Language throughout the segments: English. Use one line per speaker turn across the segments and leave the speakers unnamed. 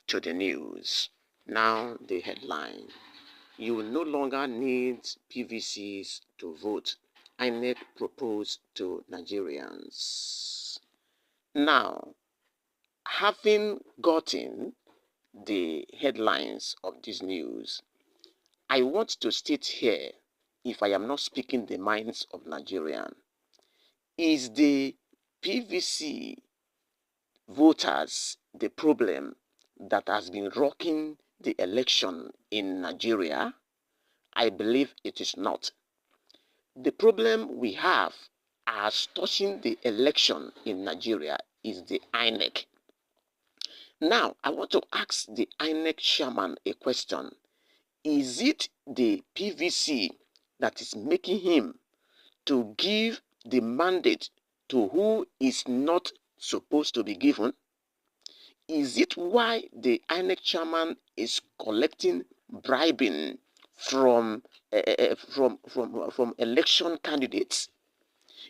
to the news. Now the headline. You will no longer need PVCs to vote. Inec proposed to Nigerians. Now, having gotten the headlines of this news, I want to state here, if I am not speaking the minds of Nigerians, is the PVC voters the problem that has been rocking the election in Nigeria? I believe it is not. The problem we have as touching the election in Nigeria is the Inec. Now, I want to ask the Inec chairman a question. Is it the PVC that is making him to give the mandate to who is not supposed to be given? Is it why the Inec chairman is collecting bribing from election candidates?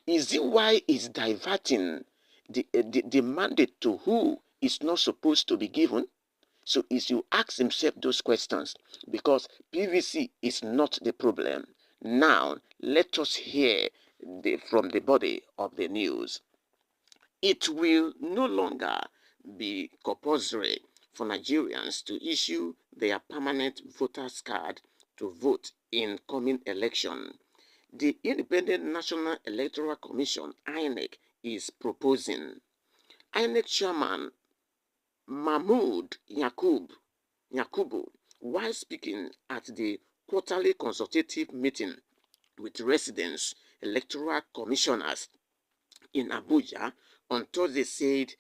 Is it why he's diverting the mandate to who is not supposed to be given? So is you ask himself those questions, because PVC is not the problem. Now let us hear from the body of the news. It will no longer be compulsory for Nigerians to issue their permanent voters card to vote in coming election. The Independent National Electoral Commission, Inec, is proposing. Inec chairman Mahmood Yakubu, while speaking at the quarterly consultative meeting with residents, electoral commissioners in Abuja on Thursday, said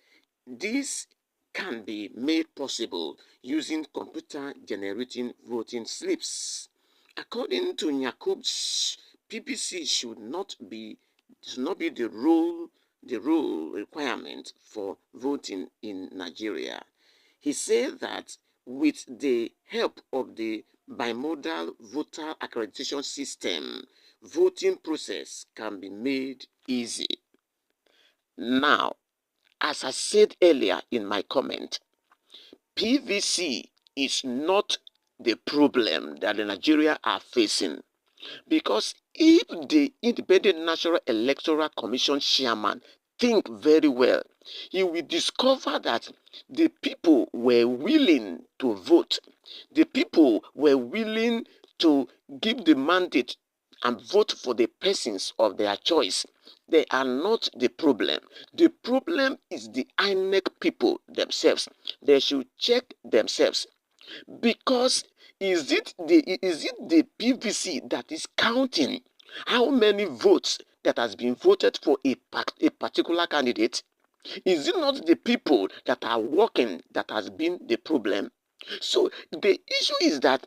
this can be made possible using computer-generating voting slips. According to Yakub's, PPC should not be the rule requirement for voting in Nigeria. He said that with the help of the bimodal voter accreditation system, voting process can be made easy. Now, as I said earlier in my comment, PVC is not the problem that the Nigeria are facing. Because if the Independent National Electoral Commission chairman think very well, he will discover that the people were willing to vote. The people were willing to give the mandate and vote for the persons of their choice. They are not the problem. The problem is the INEC people themselves. They should check themselves, because is it the PVC that is counting how many votes that has been voted for a particular candidate? Is it not the people that are working that has been the problem? So the issue is that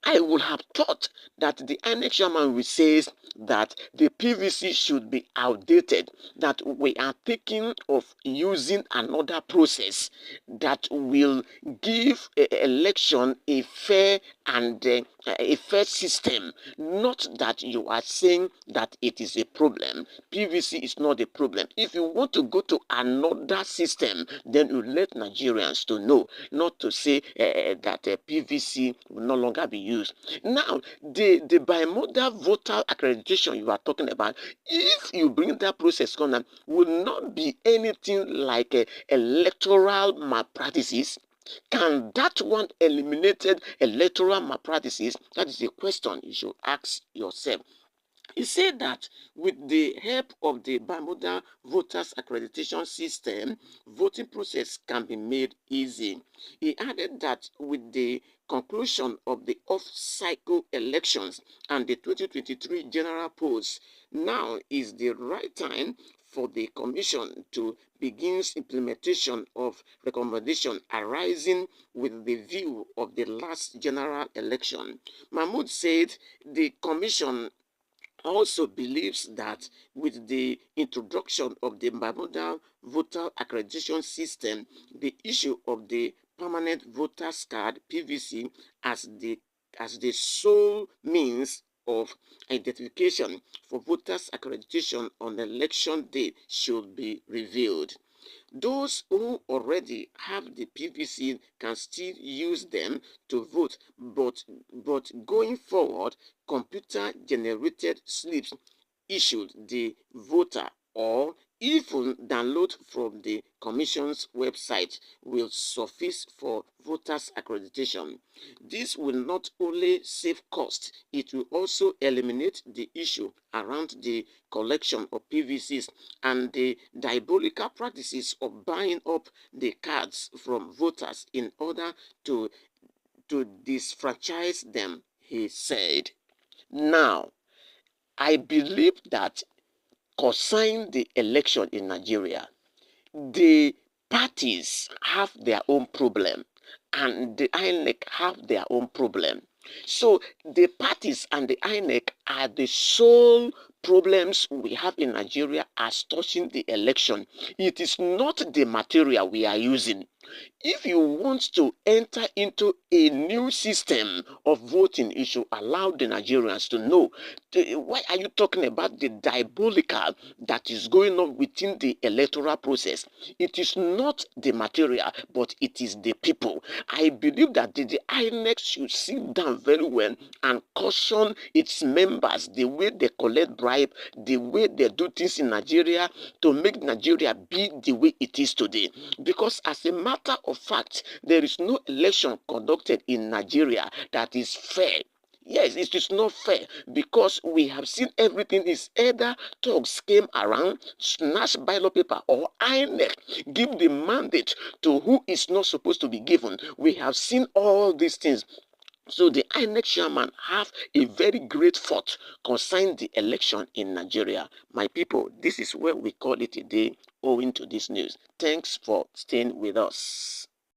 I would have thought that the INEC chairman will say that the PVC should be outdated, that we are thinking of using another process that will give election a fair and a fair system. Not that you are saying that it is a problem. PVC is not a problem. If you want to go to another system, then you let Nigerians to know, not to say that PVC will no longer be used. Now, the bimodal voter accreditation you are talking about, if you bring that process on, will not be anything like electoral malpractices. Can that one eliminated electoral malpractices? That is a question you should ask yourself. He said that with the help of the bimodal voters accreditation system, voting process can be made easy. He added that with the conclusion of the off-cycle elections and the 2023 general polls, now is the right time for the Commission to begin implementation of recommendations arising with the view of the last general election. Mahmoud said the Commission also believes that with the introduction of the bimodal voter accreditation system, the issue of the permanent voters card (PVC) as the sole means of identification for voters accreditation on election day should be revealed. Those who already have the PVC can still use them to vote, but going forward, computer-generated slips issued the voter or even download from the Commission's website will suffice for voters' accreditation. This will not only save cost, it will also eliminate the issue around the collection of PVCs and the diabolical practices of buying up the cards from voters in order to disfranchise them, he said. Now, I believe that concerning the election in Nigeria, the parties have their own problem and the Inec have their own problem. So the parties and the Inec are the sole problems we have in Nigeria as touching the election. It is not the material we are using. If you want to enter into a new system of voting, you should allow the Nigerians to know. Why are you talking about the diabolical that is going on within the electoral process? It is not the material, but it is the people. I believe that the INEC should sit down very well and caution its members the way they collect bribe, the way they do things in Nigeria to make Nigeria be the way it is today. Because as a matter of fact, there is no election conducted in Nigeria that is fair. Yes, it is not fair because we have seen everything is either thugs came around, snatch ballot paper, or INEC give the mandate to who is not supposed to be given. We have seen all these things. So the INEC chairman have a very great fault concerning the election in Nigeria. My people, this is where we call it a day owing to this news. Thanks for staying with us.